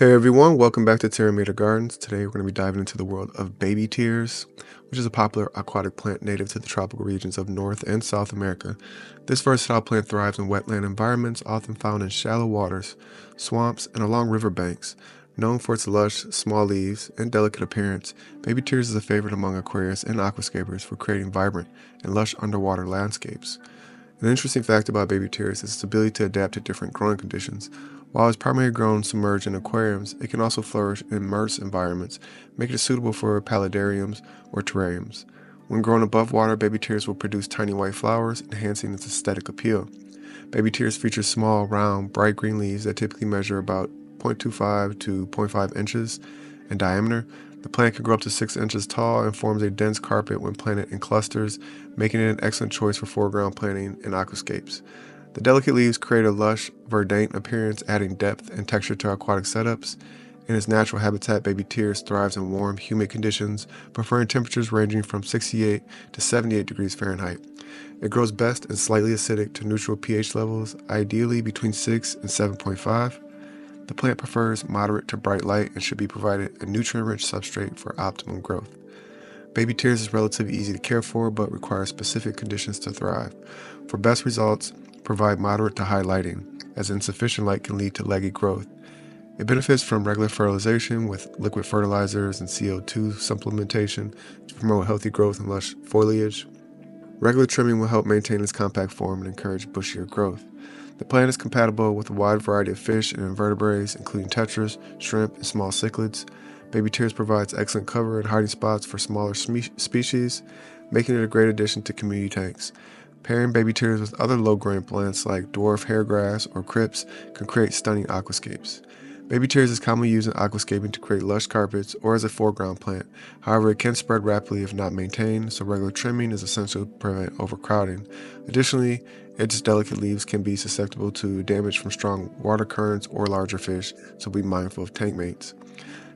Hey everyone, welcome back to Terra Mater Gardens. Today we're going to be diving into the world of baby tears, which is a popular aquatic plant native to the tropical regions of North and South America. This versatile plant thrives in wetland environments, often found in shallow waters, swamps, and along riverbanks. Known for its lush, small leaves and delicate appearance, baby tears is a favorite among aquarists and aquascapers for creating vibrant and lush underwater landscapes. An interesting fact about baby tears is its ability to adapt to different growing conditions. While it's primarily grown submerged in aquariums, it can also flourish in immersed environments, making it suitable for paludariums or terrariums. When grown above water, baby tears will produce tiny white flowers, enhancing its aesthetic appeal. Baby tears feature small, round, bright green leaves that typically measure about 0.25 to zero point 0.5 inches in diameter. The plant can grow up to 6 inches tall and forms a dense carpet when planted in clusters, making it an excellent choice for foreground planting and aquascapes. The delicate leaves create a lush, verdant appearance, adding depth and texture to aquatic setups. In its natural habitat, baby tears thrives in warm, humid conditions, preferring temperatures ranging from 68 to 78 degrees Fahrenheit. It grows best in slightly acidic to neutral pH levels, ideally between 6 and 7.5. The plant prefers moderate to bright light and should be provided a nutrient-rich substrate for optimum growth. Baby tears is relatively easy to care for, but requires specific conditions to thrive. For best results, provide moderate to high lighting, as insufficient light can lead to leggy growth. It benefits from regular fertilization with liquid fertilizers and CO2 supplementation to promote healthy growth and lush foliage. Regular trimming will help maintain its compact form and encourage bushier growth. The plant is compatible with a wide variety of fish and invertebrates, including tetras, shrimp, and small cichlids. Baby tears provides excellent cover and hiding spots for smaller species, making it a great addition to community tanks. Pairing baby tears with other low-growing plants like dwarf hairgrass or crypts can create stunning aquascapes. Baby tears is commonly used in aquascaping to create lush carpets or as a foreground plant. However, it can spread rapidly if not maintained, so regular trimming is essential to prevent overcrowding. Additionally, its delicate leaves can be susceptible to damage from strong water currents or larger fish, so be mindful of tank mates.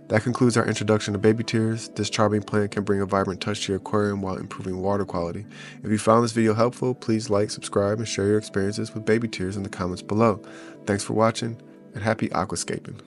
That concludes our introduction to baby tears. This charming plant can bring a vibrant touch to your aquarium while improving water quality. If you found this video helpful, please like, subscribe, and share your experiences with baby tears in the comments below. Thanks for watching, and happy aquascaping.